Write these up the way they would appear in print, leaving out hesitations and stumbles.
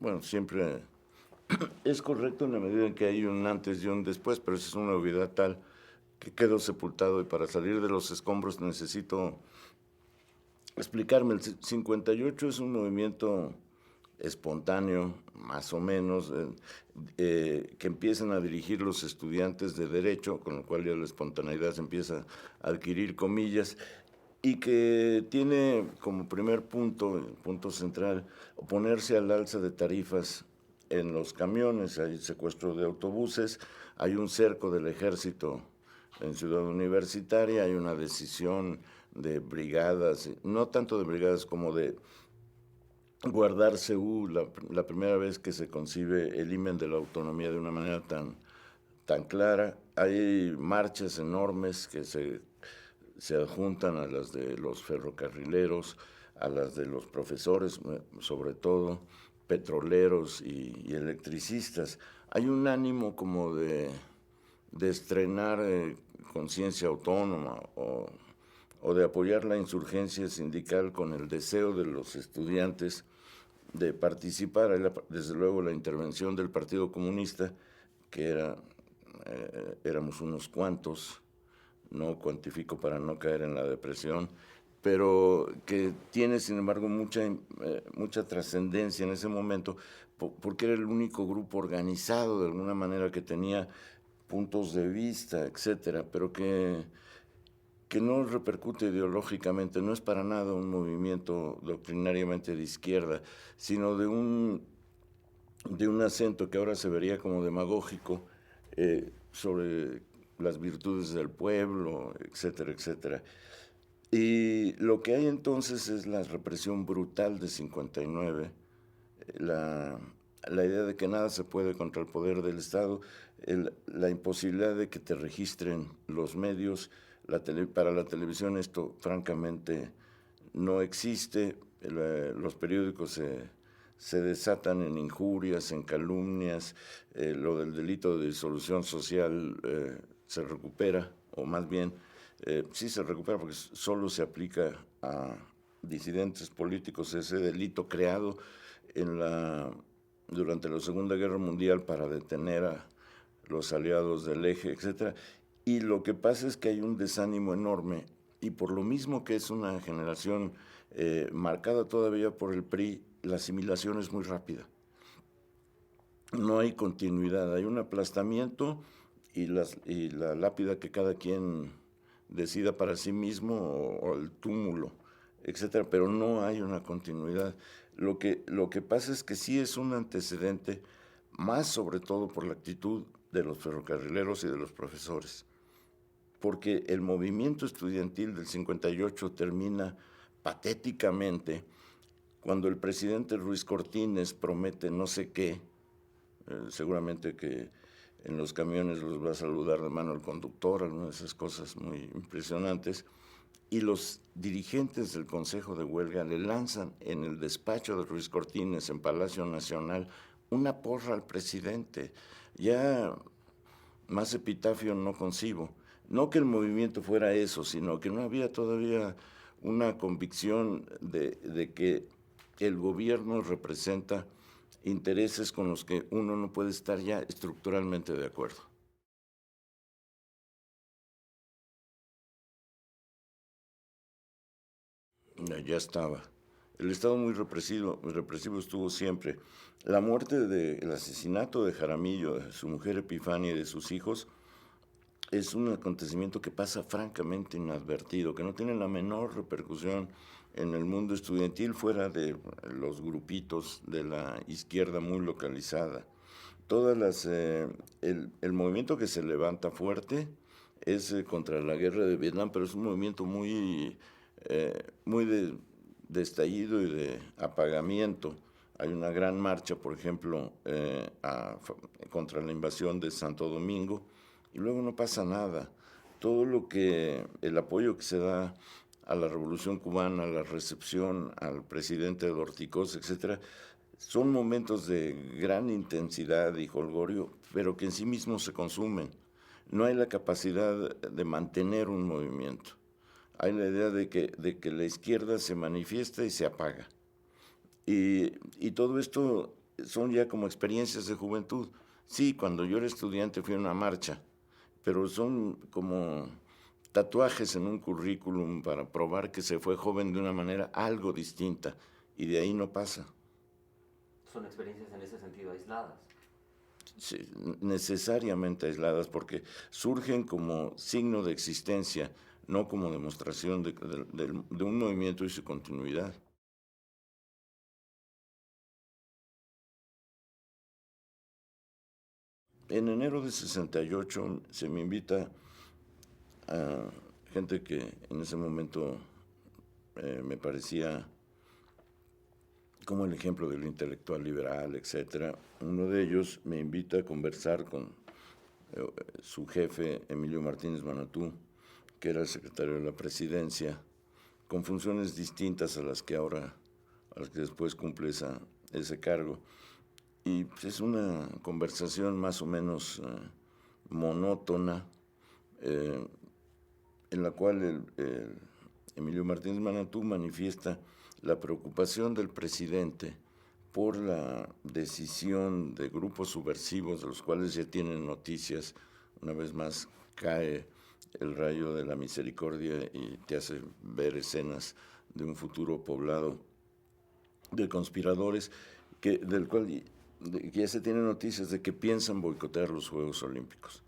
Bueno, siempre es correcto en la medida en que hay un antes y un después, pero esa es una obviedad tal que quedó sepultado y para salir de los escombros necesito explicarme. El 58 es un movimiento espontáneo, más o menos, que empiezan a dirigir los estudiantes de Derecho, con lo cual ya la espontaneidad se empieza a adquirir comillas, y que tiene como primer punto, punto central, oponerse al alza de tarifas en los camiones. Hay secuestro de autobuses, hay un cerco del ejército en Ciudad Universitaria, hay una decisión de brigadas, no tanto de brigadas como de guardar Seúl, la primera vez que se concibe el himen de la autonomía de una manera tan clara. Hay marchas enormes que se adjuntan a las de los ferrocarrileros, a las de los profesores, sobre todo, petroleros y electricistas. Hay un ánimo como de estrenar conciencia autónoma o de apoyar la insurgencia sindical con el deseo de los estudiantes de participar. Desde luego la intervención del Partido Comunista, que éramos unos cuantos, no cuantifico para no caer en la depresión, pero que tiene sin embargo mucha trascendencia en ese momento, porque era el único grupo organizado de alguna manera que tenía puntos de vista, etcétera, pero que no repercute ideológicamente, no es para nada un movimiento doctrinariamente de izquierda, sino de un acento que ahora se vería como demagógico sobre las virtudes del pueblo, etcétera, etcétera. Y lo que hay entonces es la represión brutal de 59, la, la idea de que nada se puede contra el poder del Estado, la imposibilidad de que te registren los medios. Para la televisión esto francamente no existe. Los periódicos se desatan en injurias, en calumnias. Lo del delito de disolución social se recupera, o más bien sí se recupera porque solo se aplica a disidentes políticos. Ese delito creado en durante la Segunda Guerra Mundial para detener a los aliados del eje, etcétera. Y lo que pasa es que hay un desánimo enorme, y por lo mismo que es una generación marcada todavía por el PRI, la asimilación es muy rápida. No hay continuidad, hay un aplastamiento y la lápida que cada quien decida para sí mismo o el túmulo, etcétera, pero no hay una continuidad. Lo que pasa es que sí es un antecedente, más sobre todo por la actitud de los ferrocarrileros y de los profesores, porque el movimiento estudiantil del 58 termina patéticamente cuando el presidente Ruiz Cortines promete no sé qué, seguramente que en los camiones los va a saludar de mano el conductor, algunas de esas cosas muy impresionantes, y los dirigentes del Consejo de Huelga le lanzan en el despacho de Ruiz Cortines en Palacio Nacional una porra al presidente. Ya más epitafio no concibo. No que el movimiento fuera eso, sino que no había todavía una convicción de que el gobierno representa intereses con los que uno no puede estar ya estructuralmente de acuerdo. Ya estaba. El Estado muy represivo estuvo siempre. La muerte el asesinato de Jaramillo, de su mujer Epifania y de sus hijos, es un acontecimiento que pasa francamente inadvertido, que no tiene la menor repercusión en el mundo estudiantil fuera de los grupitos de la izquierda muy localizada. El movimiento que se levanta fuerte es contra la guerra de Vietnam, pero es un movimiento muy de estallido y de apagamiento. Hay una gran marcha, por ejemplo, contra la invasión de Santo Domingo, y luego no pasa nada. El apoyo que se da a la Revolución Cubana, a la recepción al presidente Dorticós, etcétera, son momentos de gran intensidad y jolgorio, pero que en sí mismos se consumen. No hay la capacidad de mantener un movimiento. Hay la idea de que la izquierda se manifiesta y se apaga. Y todo esto son ya como experiencias de juventud. Sí, cuando yo era estudiante fui a una marcha, pero son como tatuajes en un currículum para probar que se fue joven de una manera algo distinta, y de ahí no pasa. Son experiencias en ese sentido aisladas. Sí, necesariamente aisladas, porque surgen como signo de existencia, no como demostración de un movimiento y su continuidad. En enero de 68 se me invita a gente que en ese momento me parecía como el ejemplo del intelectual liberal, etcétera. Uno de ellos me invita a conversar con su jefe, Emilio Martínez Manatú, que era el secretario de la presidencia, con funciones distintas a las que ahora, a las que después cumple ese cargo. Y pues, es una conversación más o menos monótona, eh, en la cual el Emilio Martínez Manatú manifiesta la preocupación del presidente por la decisión de grupos subversivos, de los cuales ya tienen noticias. Una vez más cae el rayo de la misericordia y te hace ver escenas de un futuro poblado de conspiradores del cual que ya se tienen noticias de que piensan boicotear los Juegos Olímpicos.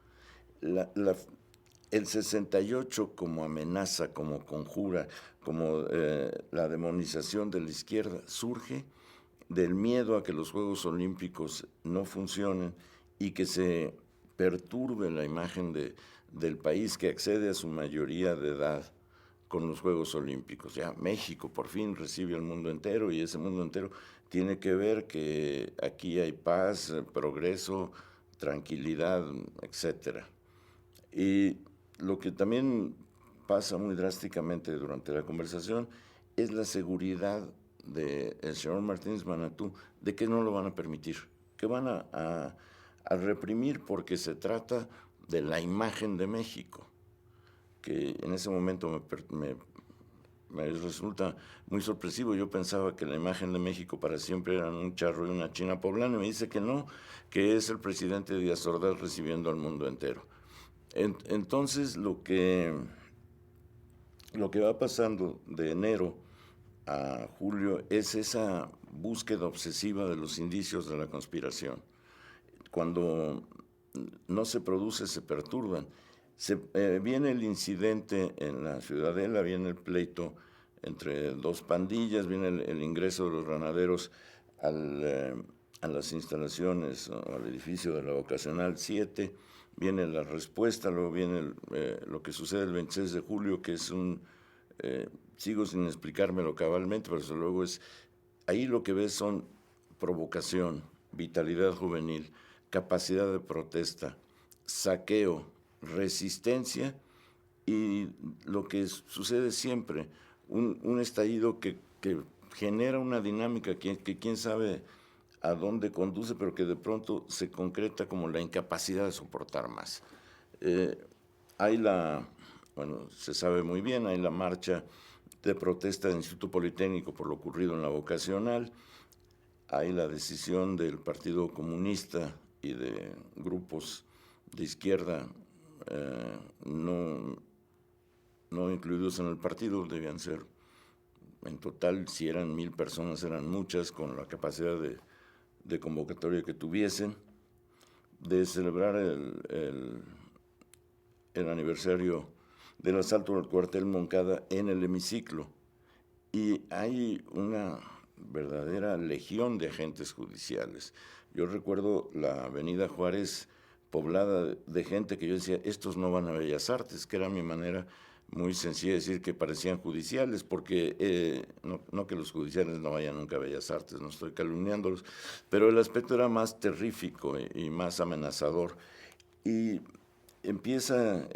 La, la, el 68 como amenaza, como conjura, como la demonización de la izquierda, surge del miedo a que los Juegos Olímpicos no funcionen y que se perturbe la imagen del país que accede a su mayoría de edad con los Juegos Olímpicos. Ya México por fin recibe al mundo entero, y ese mundo entero tiene que ver que aquí hay paz, progreso, tranquilidad, etcétera. Y lo que también pasa muy drásticamente durante la conversación es la seguridad del señor Martínez Manatú de que no lo van a permitir, que van a reprimir, porque se trata de la imagen de México, que en ese momento me resulta muy sorpresivo. Yo pensaba que la imagen de México para siempre eran un charro y una china poblana, y me dice que no, que es el presidente Díaz Ordaz recibiendo al mundo entero. Entonces lo que va pasando de enero a julio es esa búsqueda obsesiva de los indicios de la conspiración. Cuando no se produce, se perturban. Viene el incidente en la Ciudadela, viene el pleito entre dos pandillas, viene el ingreso de los granaderos a las instalaciones, al edificio de la Vocacional 7, viene la respuesta, luego viene lo que sucede el 26 de julio, que es sigo sin explicármelo cabalmente, pero luego ahí lo que ves son provocación, vitalidad juvenil, capacidad de protesta, saqueo, resistencia y lo que sucede siempre, un estallido que genera una dinámica que quién sabe a dónde conduce, pero que de pronto se concreta como la incapacidad de soportar más. Hay bueno, se sabe muy bien, hay la marcha de protesta del Instituto Politécnico por lo ocurrido en la Vocacional, hay la decisión del Partido Comunista y de grupos de izquierda no incluidos en el partido, debían ser, en total, si eran 1,000 personas, eran muchas, con la capacidad de convocatoria que tuviesen, de celebrar el aniversario del asalto al cuartel Moncada en el hemiciclo. Y hay una verdadera legión de agentes judiciales. Yo recuerdo la avenida Juárez poblada de gente que yo decía, estos no van a Bellas Artes, que era mi manera muy sencilla de decir que parecían judiciales, porque no que los judiciales no vayan nunca a Bellas Artes, no estoy calumniándolos, pero el aspecto era más terrífico y más amenazador. Y empieza,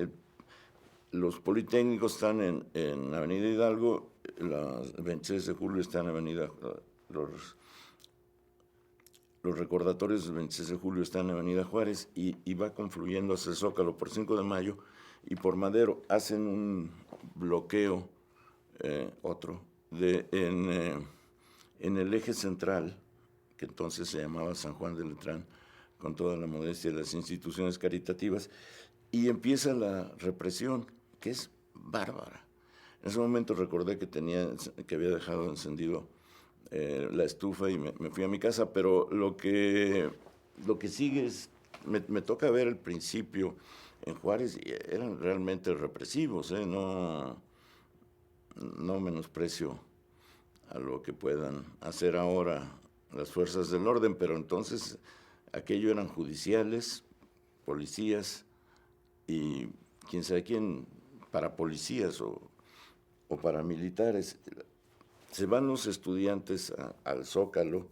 los Politécnicos están en Avenida Hidalgo, el 26 de julio están en Avenida, los recordatorios del 26 de julio están en Avenida Juárez y va confluyendo hacia el Zócalo por 5 de mayo y por Madero. Hacen un bloqueo, otro, en el eje central, que entonces se llamaba San Juan de Letrán, con toda la modestia de las instituciones caritativas, y empieza la represión, que es bárbara. En ese momento recordé que había dejado encendido la estufa y me fui a mi casa, pero lo que sigue es, me toca ver el principio en Juárez, y eran realmente represivos, no menosprecio a lo que puedan hacer ahora las fuerzas del orden, pero entonces aquello eran judiciales, policías y quién sabe quién, parapolicías o paramilitares. Se van los estudiantes al Zócalo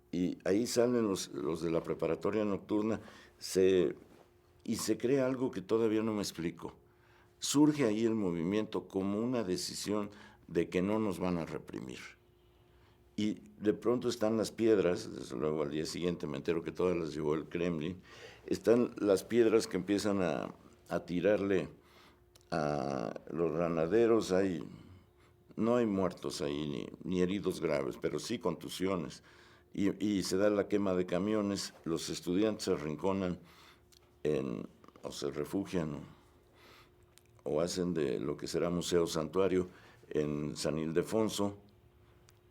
y ahí salen los de la preparatoria nocturna y se crea algo que todavía no me explico. Surge ahí el movimiento como una decisión de que no nos van a reprimir. Y de pronto están las piedras, desde luego al día siguiente me entero que todas las llevó el Kremlin, están las piedras que empiezan a tirarle a los granaderos. No hay muertos ahí, ni heridos graves, pero sí contusiones. Y se da la quema de camiones, los estudiantes se arrinconan o se refugian o hacen de lo que será Museo Santuario en San Ildefonso,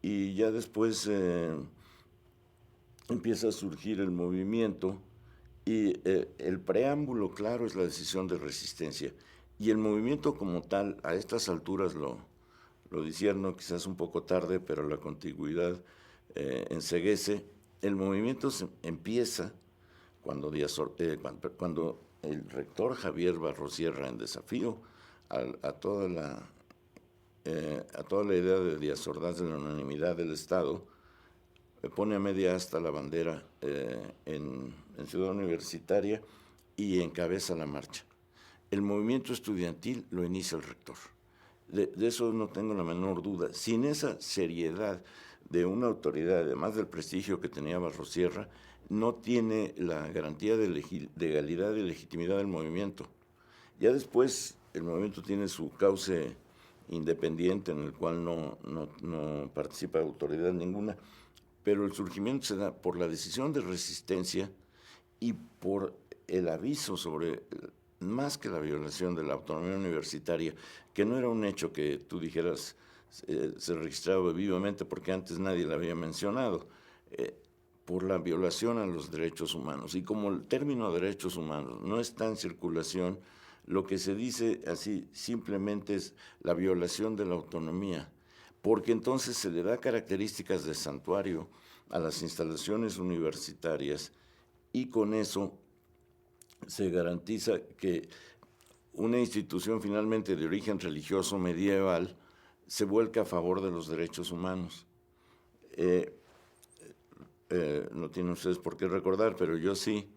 y ya después empieza a surgir el movimiento, y el preámbulo, claro, es la decisión de resistencia, y el movimiento como tal, a estas alturas lo discierno, quizás un poco tarde, pero la contigüidad enceguece. El movimiento empieza cuando el rector Javier Barrosierra, en desafío a toda la idea de Díaz Ordaz de la unanimidad del Estado, pone a media asta la bandera en Ciudad Universitaria y encabeza la marcha. El movimiento estudiantil lo inicia el rector. De eso no tengo la menor duda. Sin esa seriedad de una autoridad, además del prestigio que tenía Barrosierra, no tiene la garantía de legalidad y legitimidad del movimiento. Ya después el movimiento tiene su cauce independiente en el cual no participa autoridad ninguna, pero el surgimiento se da por la decisión de resistencia y por el aviso sobre, más que la violación de la autonomía universitaria, que no era un hecho que tú dijeras se registraba vivamente porque antes nadie la había mencionado, por la violación a los derechos humanos. Y como el término derechos humanos no está en circulación, lo que se dice así simplemente es la violación de la autonomía, porque entonces se le da características de santuario a las instalaciones universitarias y con eso se garantiza que una institución finalmente de origen religioso medieval se vuelca a favor de los derechos humanos. No tienen ustedes por qué recordar, pero yo sí,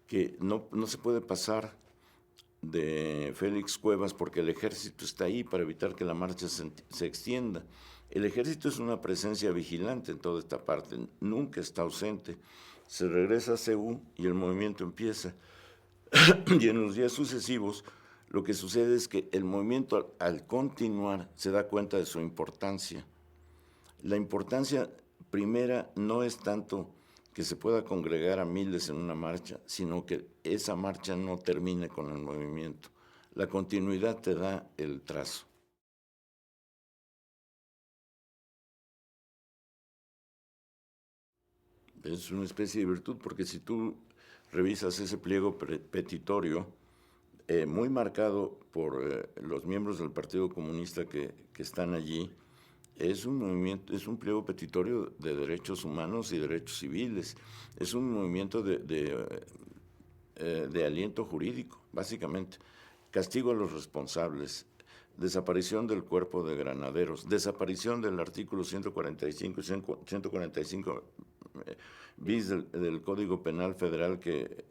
que no se puede pasar de Félix Cuevas porque el ejército está ahí para evitar que la marcha se extienda. El ejército es una presencia vigilante en toda esta parte, nunca está ausente. Se regresa a CEU y el movimiento empieza. Y en los días sucesivos lo que sucede es que el movimiento al continuar se da cuenta de su importancia. La importancia primera no es tanto que se pueda congregar a miles en una marcha, sino que esa marcha no termine con el movimiento. La continuidad te da el trazo. Es una especie de virtud, porque si tú revisas ese pliego petitorio, muy marcado por los miembros del Partido Comunista que están allí, es un movimiento, es un pliego petitorio de derechos humanos y derechos civiles. Es un movimiento de aliento jurídico, básicamente. Castigo a los responsables, desaparición del cuerpo de granaderos, desaparición del artículo 145 y 145 bis del Código Penal Federal que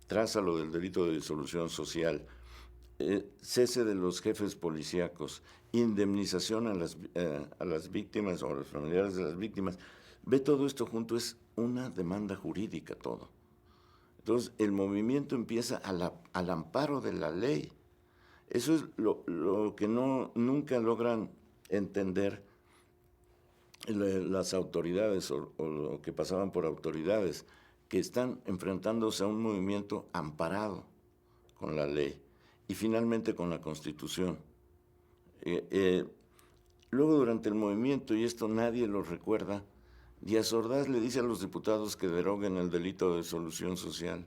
traza lo del delito de disolución social, cese de los jefes policíacos, indemnización a las víctimas o a los familiares de las víctimas. Ve todo esto junto, es una demanda jurídica todo. Entonces el movimiento empieza al amparo de la ley. Eso es lo que nunca logran entender las autoridades o lo que pasaban por autoridades que están enfrentándose a un movimiento amparado con la ley y finalmente con la Constitución. Luego, durante el movimiento, y esto nadie lo recuerda, Díaz Ordaz le dice a los diputados que deroguen el delito de solución social,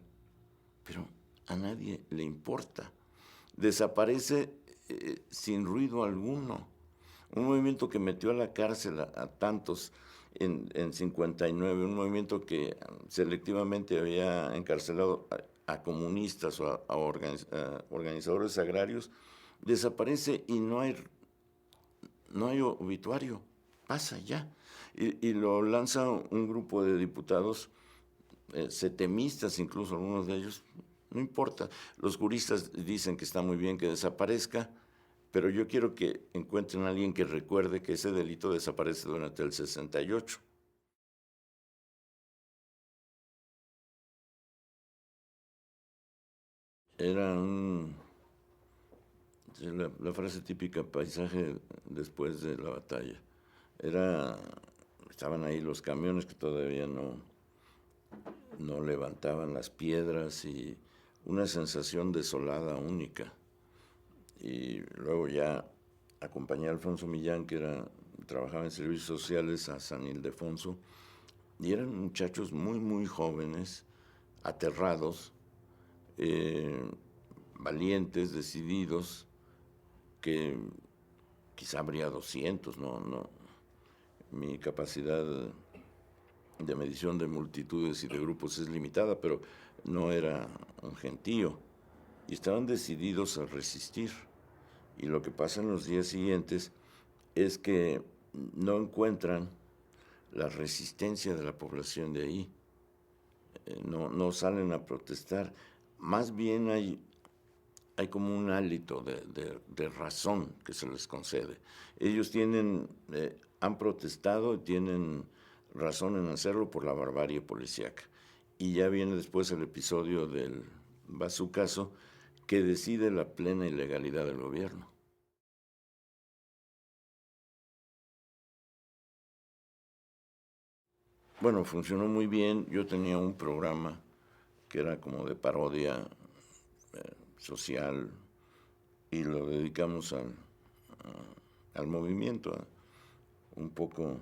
pero a nadie le importa. Desaparece sin ruido alguno. Un movimiento que metió a la cárcel a tantos en 59, un movimiento que selectivamente había encarcelado a comunistas o a organizadores agrarios, desaparece y no hay obituario, pasa ya. Y lo lanza un grupo de diputados, setemistas incluso, algunos de ellos, no importa. Los juristas dicen que está muy bien que desaparezca, pero yo quiero que encuentren a alguien que recuerde que ese delito desaparece durante el 68. Era la frase típica, paisaje después de la batalla. Estaban ahí los camiones que todavía no levantaban las piedras y una sensación desolada única. Y luego ya acompañé a Alfonso Millán, que trabajaba en servicios sociales, a San Ildefonso, y eran muchachos muy, muy jóvenes, aterrados, valientes, decididos, que quizá habría 200, mi capacidad de medición de multitudes y de grupos es limitada, pero no era un gentío, y estaban decididos a resistir. Y lo que pasa en los días siguientes es que no encuentran la resistencia de la población de ahí, no salen a protestar, más bien hay como un hálito de razón que se les concede. Ellos han protestado y tienen razón en hacerlo por la barbarie policíaca. Y ya viene después el episodio del bazucazo, que decide la plena ilegalidad del gobierno. Bueno, funcionó muy bien. Yo tenía un programa que era como de parodia social, y lo dedicamos al movimiento. Un poco,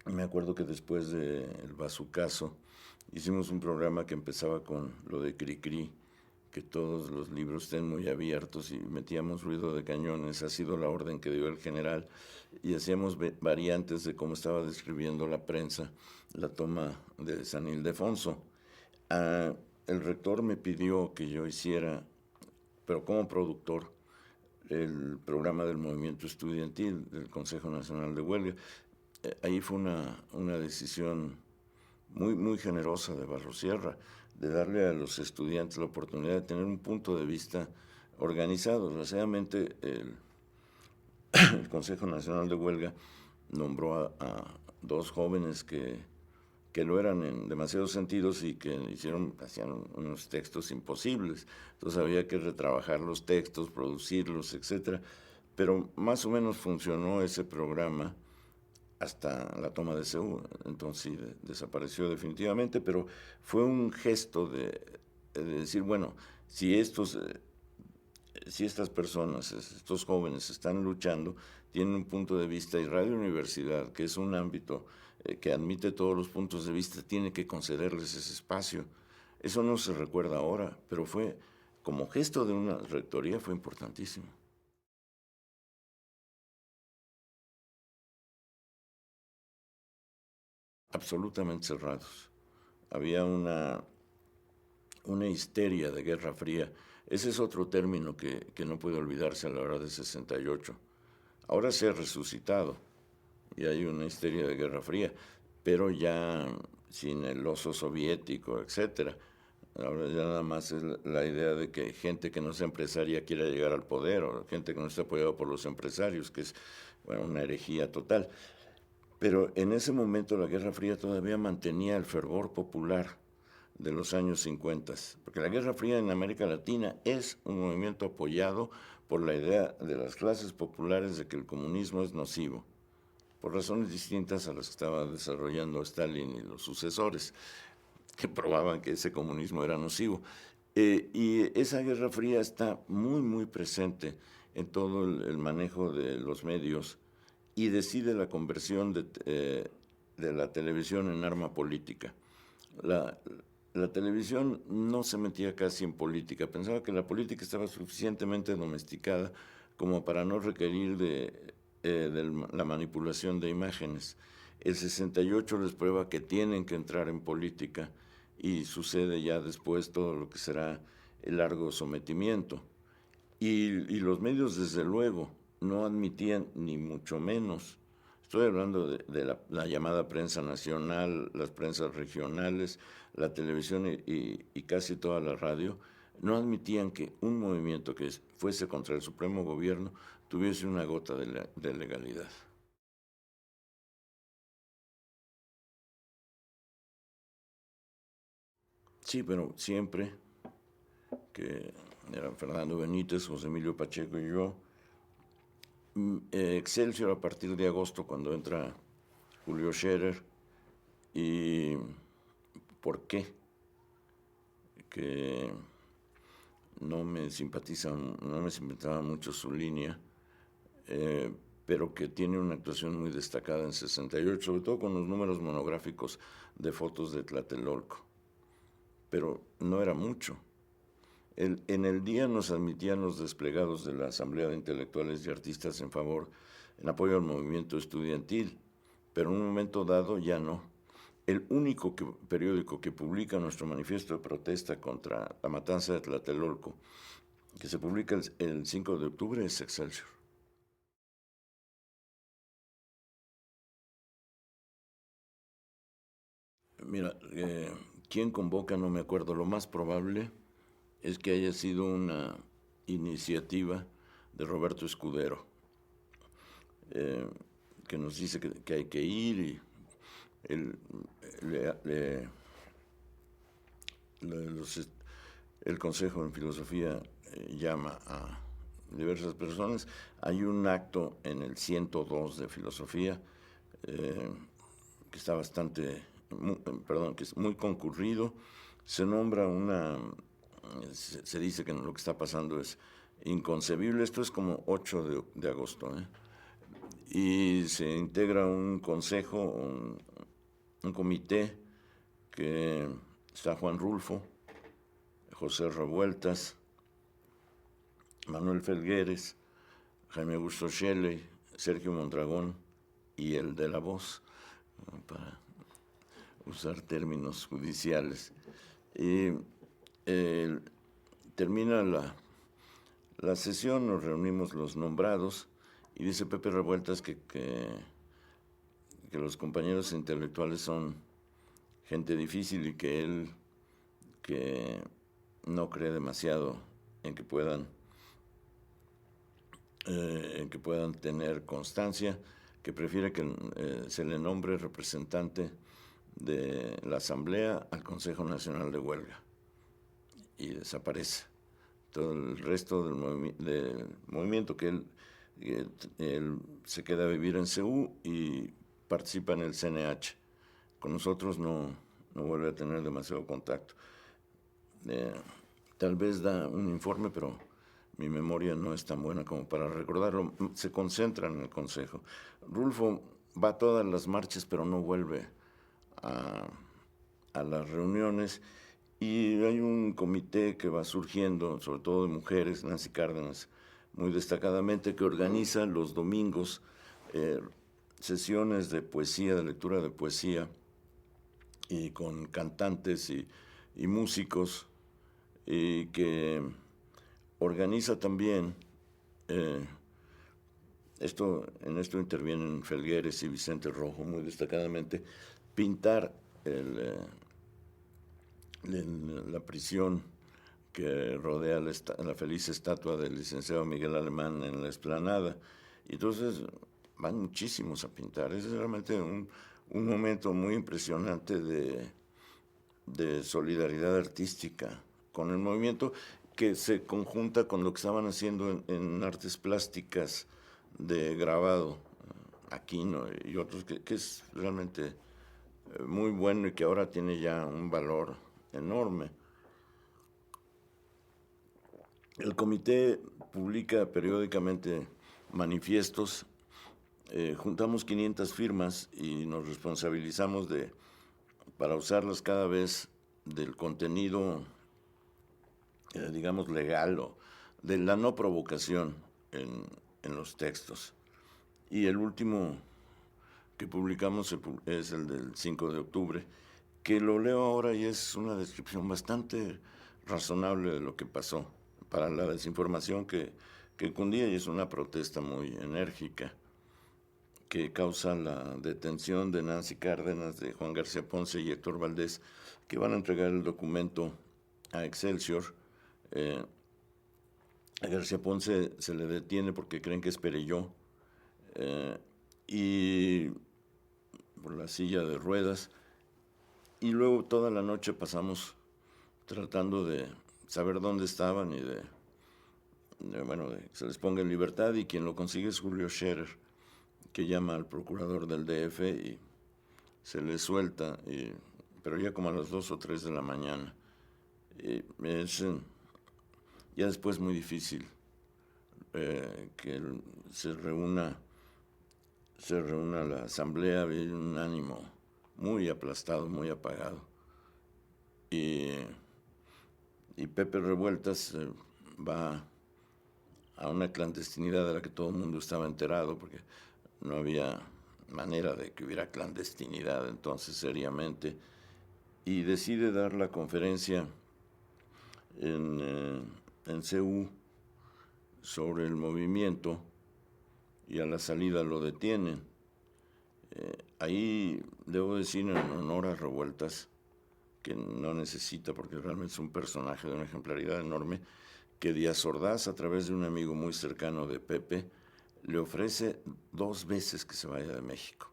me acuerdo que después del bazucazo hicimos un programa que empezaba con lo de Cricri, que todos los libros estén muy abiertos, y metíamos ruido de cañones. Ha sido la orden que dio el general, y hacíamos variantes de cómo estaba describiendo la prensa la toma de San Ildefonso. El rector me pidió que yo hiciera, pero como productor, el programa del movimiento estudiantil del Consejo Nacional de Huelga. Ahí fue una decisión muy, muy generosa de Barrosierra, de darle a los estudiantes la oportunidad de tener un punto de vista organizado. Desgraciadamente, el Consejo Nacional de Huelga nombró a dos jóvenes que lo eran en demasiados sentidos y que hacían unos textos imposibles. Entonces había que retrabajar los textos, producirlos, etc. Pero más o menos funcionó ese programa hasta la toma de Seúl. Entonces sí, desapareció definitivamente, pero fue un gesto de decir, bueno, si estas personas, estos jóvenes están luchando, tienen un punto de vista, y Radio Universidad, que es un ámbito que admite todos los puntos de vista, tiene que concederles ese espacio. Eso no se recuerda ahora, pero fue, como gesto de una rectoría, fue importantísimo. Absolutamente cerrados. Había una histeria de Guerra Fría. Ese es otro término que no puede olvidarse a la hora de 68. Ahora se ha resucitado y hay una histeria de Guerra Fría, pero ya sin el oso soviético, etc. Ahora ya nada más es la idea de que gente que no sea empresaria quiera llegar al poder, o gente que no esté apoyada por los empresarios, que es, bueno, una herejía total. Pero en ese momento la Guerra Fría todavía mantenía el fervor popular de los años 50, porque la Guerra Fría en América Latina es un movimiento apoyado por la idea de las clases populares de que el comunismo es nocivo. por razones distintas a las que estaba desarrollando Stalin y los sucesores, que probaban que ese comunismo era nocivo. Y esa Guerra Fría está muy, muy presente en todo el manejo de los medios y decide la conversión de la televisión en arma política. La televisión no se metía casi en política, pensaba que la política estaba suficientemente domesticada como para no requerir de la manipulación de imágenes. El 68 les prueba que tienen que entrar en política y sucede ya después todo lo que será el largo sometimiento. Y los medios, desde luego, no admitían ni mucho menos. Estoy hablando de la llamada prensa nacional, las prensas regionales, la televisión y casi toda la radio, no admitían que un movimiento que fuese contra el Supremo Gobierno tuviese una gota de legalidad. Sí, pero siempre que eran Fernando Benítez, José Emilio Pacheco y yo, Excelsior a partir de agosto, cuando entra Julio Scherer. ¿Y por qué? Que no me simpatizaba mucho su línea, pero que tiene una actuación muy destacada en 68, sobre todo con los números monográficos de fotos de Tlatelolco. Pero no era mucho. En el día nos admitían los desplegados de la Asamblea de Intelectuales y Artistas en apoyo al movimiento estudiantil, pero en un momento dado ya no. El único periódico que publica nuestro manifiesto de protesta contra la matanza de Tlatelolco, que se publica el 5 de octubre, es Excelsior. Mira, ¿quién convoca? No me acuerdo. Lo más probable es que haya sido una iniciativa de Roberto Escudero, que nos dice que hay que ir y el Consejo en Filosofía llama a diversas personas. Hay un acto en el 102 de Filosofía que está que es muy concurrido. Se nombra se dice que lo que está pasando es inconcebible. Esto es como 8 de agosto, y se integra un consejo, un comité, que está Juan Rulfo, José Revueltas, Manuel Felgueres, Jaime Augusto Shelley, Sergio Mondragón y el de la voz, para usar términos judiciales. Y termina la sesión, nos reunimos los nombrados, y dice Pepe Revueltas que los compañeros intelectuales son gente difícil y que él no cree demasiado en que puedan tener constancia, que prefiere que se le nombre representante de la Asamblea al Consejo Nacional de Huelga, y desaparece. Todo el resto del movimiento, que él se queda a vivir en CEU y participa en el CNH. Con nosotros no vuelve a tener demasiado contacto. Tal vez da un informe, pero mi memoria no es tan buena como para recordarlo. Se concentra en el Consejo. Rulfo va a todas las marchas, pero no vuelve a las reuniones. Y hay un comité que va surgiendo, sobre todo de mujeres, Nancy Cárdenas muy destacadamente, que organiza los domingos sesiones de poesía, de lectura de poesía, y con cantantes y músicos, y que organiza también, en esto intervienen Felgueres y Vicente Rojo muy destacadamente, pintar la prisión que rodea la feliz estatua del licenciado Miguel Alemán en la explanada. Y entonces van muchísimos a pintar. Es realmente un momento muy impresionante de solidaridad artística con el movimiento, que se conjunta con lo que estaban haciendo en artes plásticas de grabado, Aquino y otros, que es realmente muy bueno y que ahora tiene ya un valor enorme. El comité publica periódicamente manifiestos, juntamos 500 firmas y nos responsabilizamos para usarlas cada vez del contenido, digamos, legal o de la no provocación en los textos. Y el último que publicamos es el del 5 de octubre, que lo leo ahora y es una descripción bastante razonable de lo que pasó para la desinformación que cundía, y es una protesta muy enérgica que causa la detención de Nancy Cárdenas, de Juan García Ponce y Héctor Valdés, que van a entregar el documento a Excelsior. A García Ponce se le detiene porque creen que es Perelló, y por la silla de ruedas, y luego toda la noche pasamos tratando de saber dónde estaban y de que se les ponga en libertad, y quien lo consigue es Julio Scherer, que llama al procurador del DF y se les suelta, pero ya como a las 2 o 3 de la mañana. Es ya después muy difícil que se reúna la asamblea, hay un ánimo muy aplastado, muy apagado. Y Pepe Revueltas va a una clandestinidad de la que todo el mundo estaba enterado, porque no había manera de que hubiera clandestinidad entonces seriamente, y decide dar la conferencia en CU sobre el movimiento, y a la salida lo detienen. Ahí debo decir en honor a Revueltas, que no necesita, porque realmente es un personaje de una ejemplaridad enorme, que Díaz Ordaz, a través de un amigo muy cercano de Pepe, le ofrece 2 veces que se vaya de México,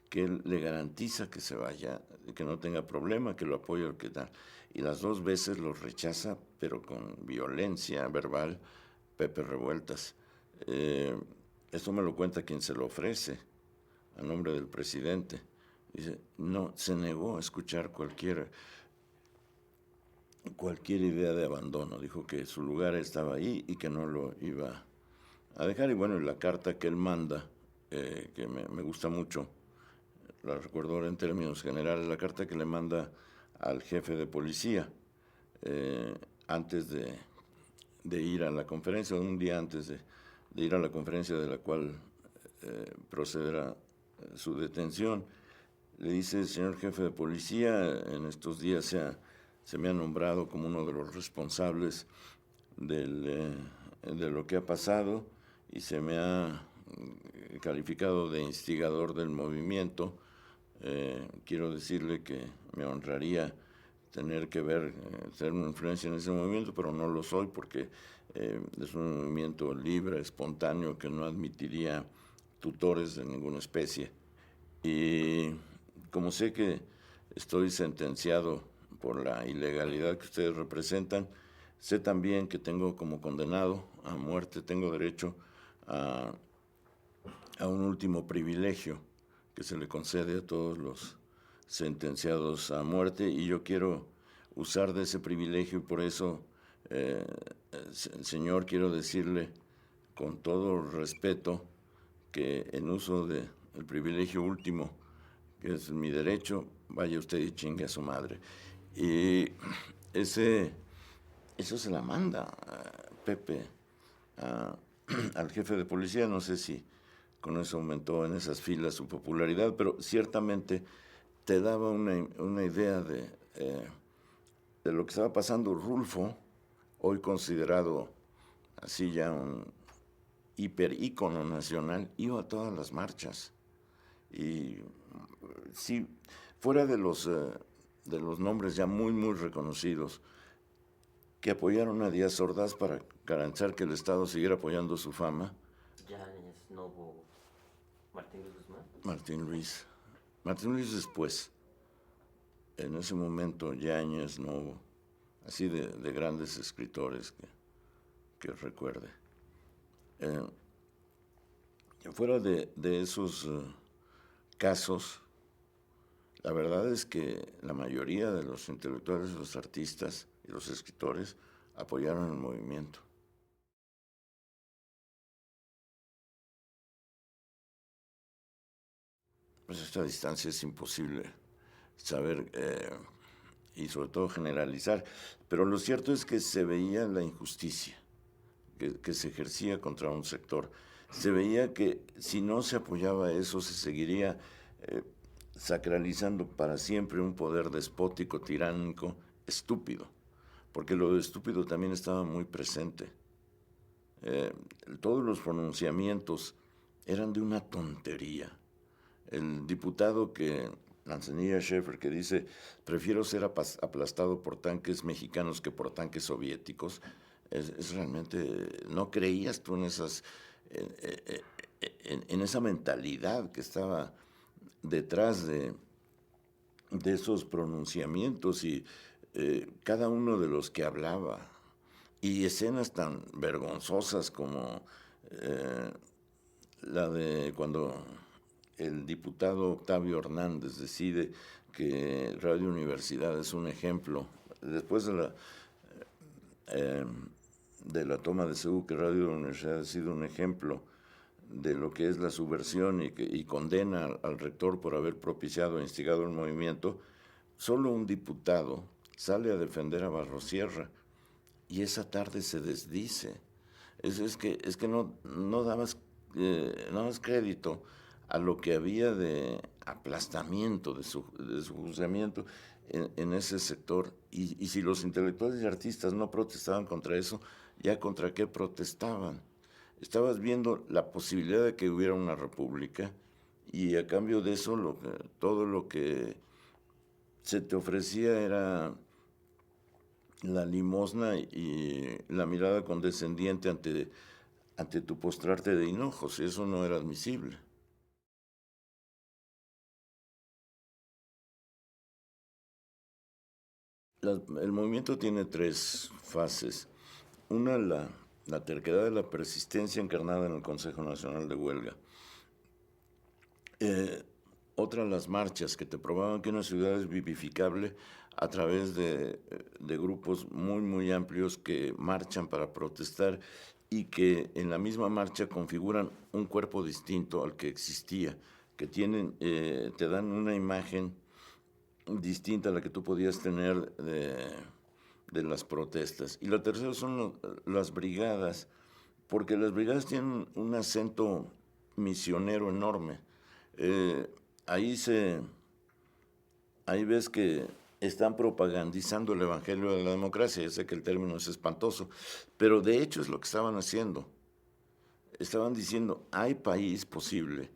que él le garantiza que se vaya, que no tenga problema, que lo apoye, que tal. Y las 2 veces lo rechaza, pero con violencia verbal, Pepe Revueltas. Esto me lo cuenta quien se lo ofrece, a nombre del presidente. Dice, no, se negó a escuchar cualquier idea de abandono. Dijo que su lugar estaba ahí y que no lo iba a dejar. Y bueno, la carta que él manda, que me gusta mucho, la recuerdo ahora en términos generales, la carta que le manda al jefe de policía antes de ir a la conferencia, un día antes de ir a la conferencia de la cual procederá su detención. Le dice, señor jefe de policía, en estos días se me ha nombrado como uno de los responsables de lo que ha pasado, y se me ha calificado de instigador del movimiento. Quiero decirle que me honraría tener que tener una influencia en ese movimiento, pero no lo soy, porque es un movimiento libre, espontáneo, que no admitiría tutores de ninguna especie. Y como sé que estoy sentenciado por la ilegalidad que ustedes representan, sé también que tengo como condenado a muerte, tengo derecho a un último privilegio que se le concede a todos los sentenciados a muerte, y yo quiero usar de ese privilegio, y por eso, señor, quiero decirle con todo respeto que en uso del privilegio último, que es mi derecho, vaya usted y chingue a su madre. Y eso se la manda Pepe al jefe de policía. No sé si con eso aumentó en esas filas su popularidad, pero ciertamente te daba una idea de lo que estaba pasando. Rulfo, hoy considerado así ya un hiperícono nacional, iba a todas las marchas. Y sí, fuera de los nombres ya muy, muy reconocidos que apoyaron a Díaz Ordaz para garantizar que el Estado siguiera apoyando su fama. Yáñez, Novo, Martín Luis Guzmán. Martín Luis después. En ese momento, Yáñez, Novo, así de grandes escritores que recuerde. fuera de esos casos, la verdad es que la mayoría de los intelectuales, los artistas y los escritores apoyaron el movimiento. Pues a esta distancia es imposible saber y sobre todo generalizar, pero lo cierto es que se veía la injusticia que se ejercía contra un sector. Se veía que si no se apoyaba eso, se seguiría sacralizando para siempre un poder despótico, tiránico, estúpido, porque lo estúpido también estaba muy presente. Todos los pronunciamientos eran de una tontería. El diputado Manzanilla Schaeffer, que dice, prefiero ser aplastado por tanques mexicanos que por tanques soviéticos, es realmente, no creías tú en en esa mentalidad que estaba detrás de esos pronunciamientos y cada uno de los que hablaba, y escenas tan vergonzosas como la de cuando el diputado Octavio Hernández decide que Radio Universidad es un ejemplo, después de la toma de Seúl, que Radio Universidad ha sido un ejemplo de lo que es la subversión y condena al rector por haber propiciado e instigado el movimiento, solo un diputado sale a defender a Barrosierra y esa tarde se desdice. Es que no dabas crédito a lo que había de aplastamiento, de su juzgamiento en ese sector. Y si los intelectuales y artistas no protestaban contra eso, ¿ya contra qué protestaban? Estabas viendo la posibilidad de que hubiera una república y a cambio de eso todo lo que se te ofrecía era la limosna y la mirada condescendiente ante tu postrarte de hinojos, y eso no era admisible. El movimiento tiene tres fases. Una, la terquedad de la persistencia encarnada en el Consejo Nacional de Huelga. Otra, las marchas que te probaban que una ciudad es vivificable a través de grupos muy, muy amplios que marchan para protestar y que en la misma marcha configuran un cuerpo distinto al que existía, que te dan una imagen distinta a la que tú podías tener de las protestas. Y la tercera son las brigadas, porque las brigadas tienen un acento misionero enorme. Ahí ves que están propagandizando el evangelio de la democracia. Ya sé que el término es espantoso, pero de hecho es lo que estaban haciendo. Estaban diciendo, hay país posible,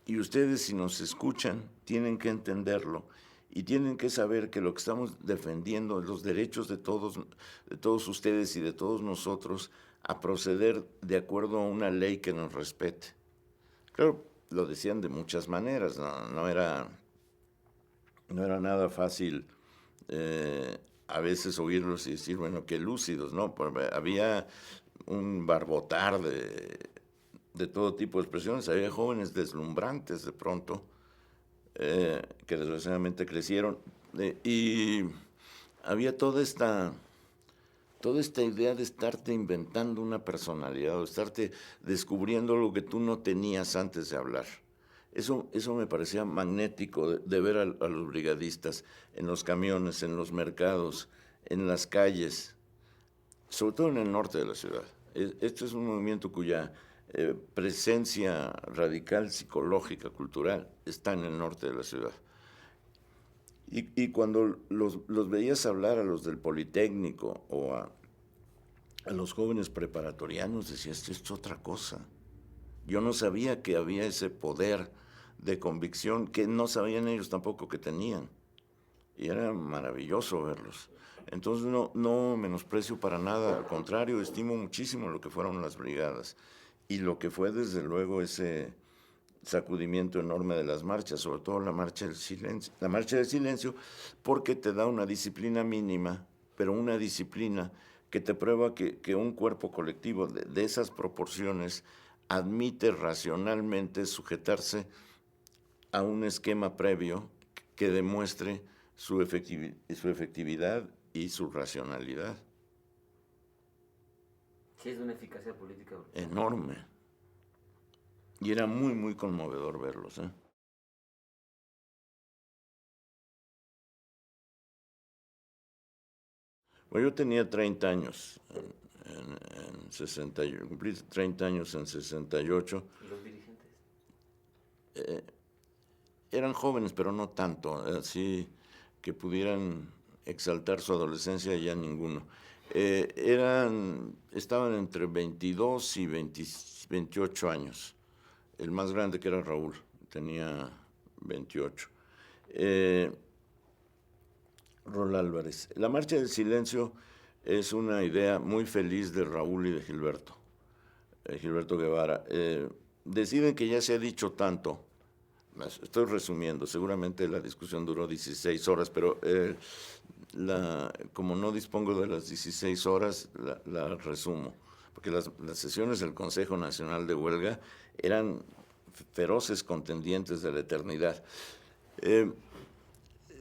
y ustedes, si nos escuchan, tienen que entenderlo y tienen que saber que lo que estamos defendiendo es los derechos de todos ustedes y de todos nosotros a proceder de acuerdo a una ley que nos respete. Claro, lo decían de muchas maneras, no era nada fácil a veces oírlos y decir, bueno, qué lúcidos, ¿no? Había un barbotar de todo tipo de expresiones, había jóvenes deslumbrantes de pronto, que desgraciadamente crecieron, y había toda esta idea de estarte inventando una personalidad o estarte descubriendo lo que tú no tenías antes de hablar. Eso me parecía magnético de ver a los brigadistas en los camiones, en los mercados, en las calles, sobre todo en el norte de la ciudad. Este es un movimiento cuya presencia radical, psicológica, cultural, está en el norte de la ciudad. Y cuando los veías hablar a los del Politécnico o a los jóvenes preparatorianos, decías, esto es otra cosa. Yo no sabía que había ese poder de convicción que no sabían ellos tampoco que tenían. Y era maravilloso verlos. Entonces no menosprecio para nada, al contrario, estimo muchísimo lo que fueron las brigadas y lo que fue desde luego ese sacudimiento enorme de las marchas, sobre todo la marcha del silencio, porque te da una disciplina mínima, pero una disciplina que te prueba que un cuerpo colectivo de esas proporciones admite racionalmente sujetarse a un esquema previo que demuestre su efectividad y su racionalidad. Sí, es de una eficacia política brutal. Enorme. Y era muy, muy conmovedor verlos, ¿eh? Bueno, yo tenía 30 años en 68, cumplí 30 años en 68. ¿Y los dirigentes? Eran jóvenes, pero no tanto, así que pudieran exaltar su adolescencia, ya ninguno. Estaban entre 22 y 28 años. El más grande, que era Raúl, tenía 28. Rol Álvarez. La Marcha del Silencio es una idea muy feliz de Raúl y de Gilberto Guevara. Deciden que ya se ha dicho tanto. Estoy resumiendo, seguramente la discusión duró 16 horas, pero como no dispongo de las 16 horas, la resumo. Porque las sesiones del Consejo Nacional de Huelga eran feroces contendientes de la eternidad.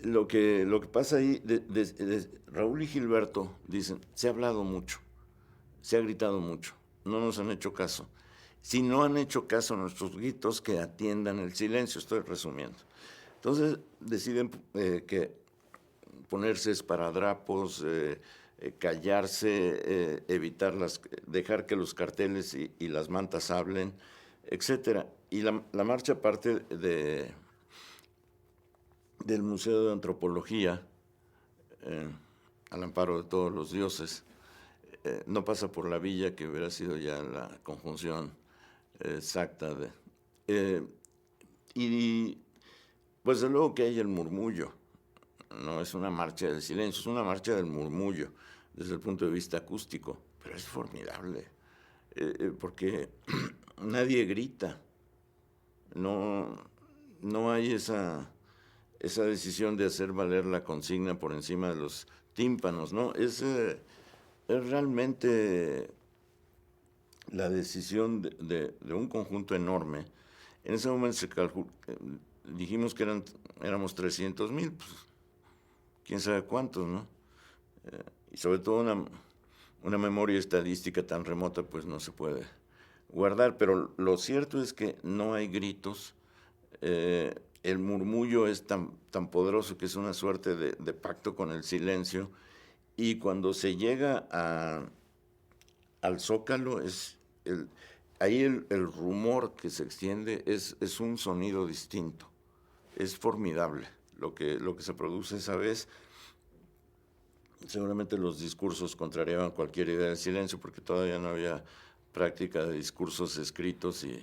Lo que pasa ahí, Raúl y Gilberto dicen, se ha hablado mucho, se ha gritado mucho, no nos han hecho caso. Si no han hecho caso a nuestros gritos, que atiendan el silencio, estoy resumiendo. Entonces deciden que ponerse esparadrapos, callarse, dejar que los carteles y las mantas hablen, etc. Y la marcha parte del Museo de Antropología, al amparo de todos los dioses. No pasa por la villa, que hubiera sido ya la conjunción exacta y pues de luego que hay el murmullo. No es una marcha del silencio, es una marcha del murmullo desde el punto de vista acústico, pero es formidable porque nadie grita, no hay esa decisión de hacer valer la consigna por encima de los tímpanos, ¿no? Es realmente la decisión de un conjunto enorme. En ese momento dijimos que éramos 300,000, pues, quién sabe cuántos, ¿no? Y sobre todo una memoria estadística tan remota, pues no se puede guardar, pero lo cierto es que no hay gritos. El murmullo es tan poderoso que es una suerte de pacto con el silencio, y cuando se llega al Zócalo, ahí el rumor que se extiende es un sonido distinto. Es formidable lo que se produce esa vez. Seguramente los discursos contrariaban cualquier idea del silencio, porque todavía no había práctica de discursos escritos y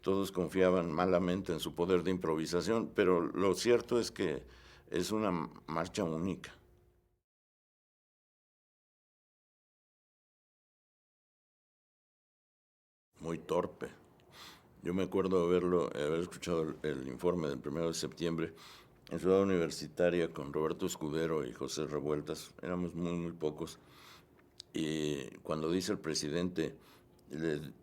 todos confiaban malamente en su poder de improvisación, pero lo cierto es que es una marcha única. Muy torpe. Yo me acuerdo haber escuchado el informe del 1 de septiembre en Ciudad Universitaria con Roberto Escudero y José Revueltas. Éramos muy, muy pocos. Y cuando dice el presidente,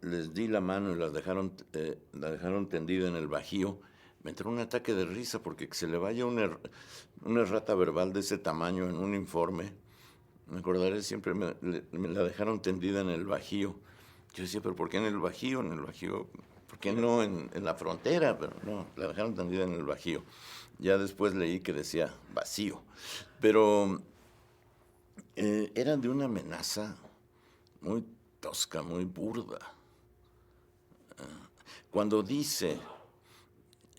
les di la mano y la dejaron tendida en el Bajío, me entró un ataque de risa, porque que se le vaya una errata verbal de ese tamaño en un informe. Me acordaré siempre, me la dejaron tendida en el Bajío. Yo decía, ¿pero por qué en el Bajío? En el Bajío, ¿por qué no en la frontera? Pero no, la dejaron tendida en el Bajío. Ya después leí que decía vacío. Pero era de una amenaza muy tosca, muy burda. Cuando dice,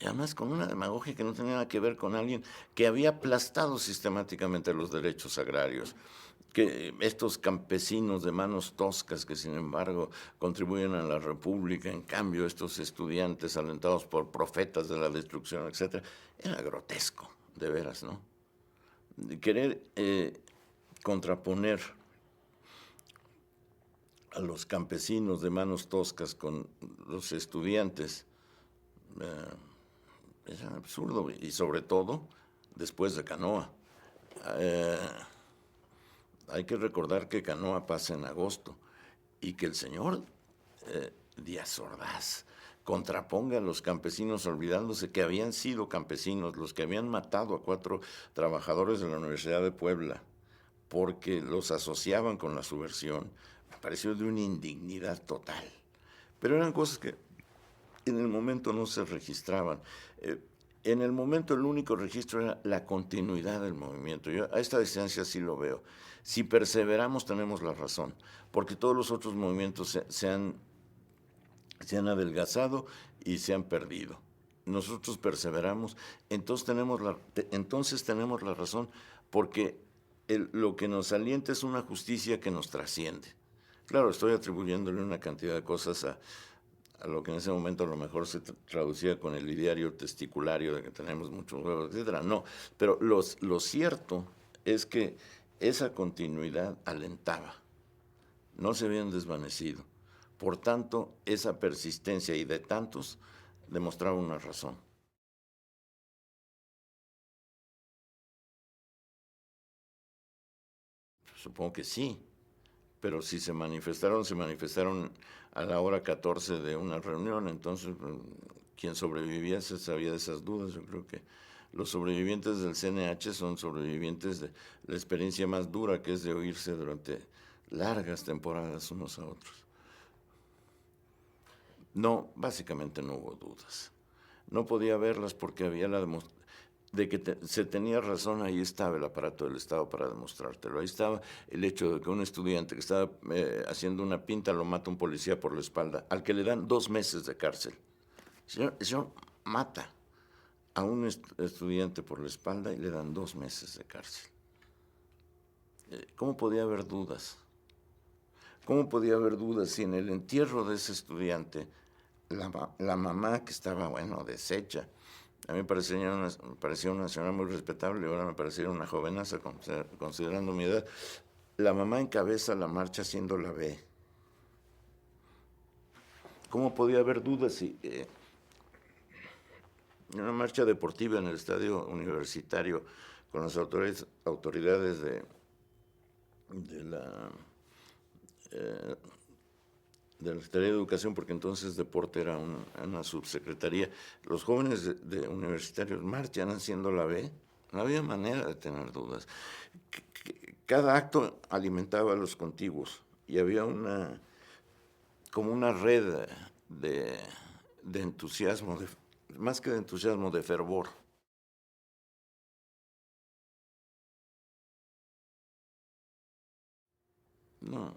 además con una demagogia que no tenía nada que ver con alguien que había aplastado sistemáticamente los derechos agrarios, que estos campesinos de manos toscas que sin embargo contribuyen a la República, en cambio estos estudiantes alentados por profetas de la destrucción, etc. Era grotesco, de veras, ¿no? Querer contraponer a los campesinos de manos toscas con los estudiantes es absurdo, y sobre todo después de Canoa. Hay que recordar que Canoa pasa en agosto y que el señor Díaz Ordaz contraponga a los campesinos olvidándose que habían sido campesinos los que habían matado a 4 trabajadores de la Universidad de Puebla porque los asociaban con la subversión, me pareció de una indignidad total. Pero eran cosas que en el momento no se registraban. En el momento el único registro era la continuidad del movimiento. Yo a esta distancia sí lo veo. Si perseveramos tenemos la razón, porque todos los otros movimientos se han adelgazado y se han perdido. Nosotros perseveramos, entonces tenemos la razón, porque lo que nos alienta es una justicia que nos trasciende. Claro, estoy atribuyéndole una cantidad de cosas a lo que en ese momento a lo mejor se traducía con el ideario testiculario de que tenemos muchos huevos, etcétera. No, pero lo cierto es que esa continuidad alentaba, no se habían desvanecido. Por tanto, esa persistencia y de tantos demostraba una razón. Supongo que sí, pero si se manifestaron a la hora 14 de una reunión, entonces quien sobrevivía se sabía de esas dudas. Yo creo que los sobrevivientes del CNH son sobrevivientes de la experiencia más dura, que es de oírse durante largas temporadas unos a otros. No, básicamente no hubo dudas. No podía haberlas porque había la demostración de que se tenía razón. Ahí estaba el aparato del Estado para demostrártelo. Ahí estaba el hecho de que un estudiante que estaba haciendo una pinta lo mata un policía por la espalda, al que le dan 2 meses de cárcel. El señor mata a un estudiante por la espalda y le dan 2 meses de cárcel. ¿Cómo podía haber dudas? ¿Cómo podía haber dudas si en el entierro de ese estudiante la mamá, que estaba, deshecha, a mí me parecía una señora muy respetable, y ahora me parecía una jovenaza, considerando mi edad, la mamá encabeza la marcha haciendo la B? ¿Cómo podía haber dudas si una marcha deportiva en el estadio universitario con las autoridades de la Secretaría de Educación, porque entonces deporte era una subsecretaría, los jóvenes de universitarios marchan haciendo la B? No había manera de tener dudas. Cada acto alimentaba a los contiguos y había como una red de entusiasmo, más que de entusiasmo, de fervor. No,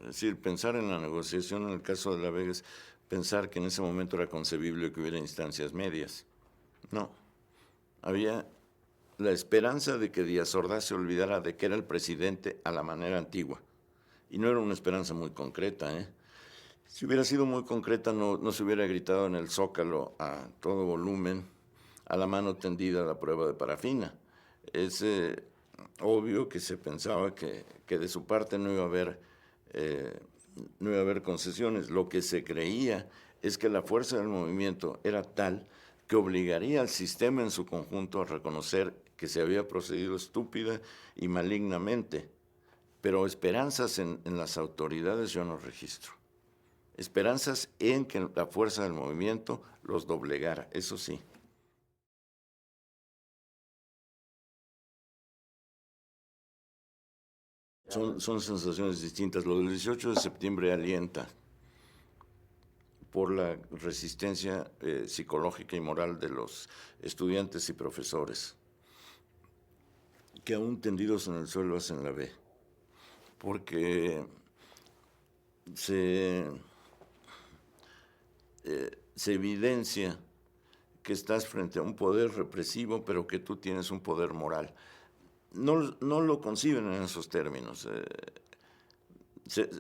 es decir, pensar en la negociación en el caso de la Vega es pensar que en ese momento era concebible que hubiera instancias medias. No, había la esperanza de que Díaz Ordaz se olvidara de que era el presidente a la manera antigua. Y no era una esperanza muy concreta, ¿eh? Si hubiera sido muy concreta, no se hubiera gritado en el Zócalo a todo volumen, a la mano tendida, la prueba de parafina. Es obvio que se pensaba que de su parte no iba a haber concesiones. Lo que se creía es que la fuerza del movimiento era tal que obligaría al sistema en su conjunto a reconocer que se había procedido estúpida y malignamente. Pero esperanzas en las autoridades yo no registro. Esperanzas en que la fuerza del movimiento los doblegara, eso sí. Son sensaciones distintas. Lo del 18 de septiembre alienta por la resistencia psicológica y moral de los estudiantes y profesores, que aún tendidos en el suelo hacen la B, porque se evidencia que estás frente a un poder represivo, pero que tú tienes un poder moral. No lo conciben en esos términos,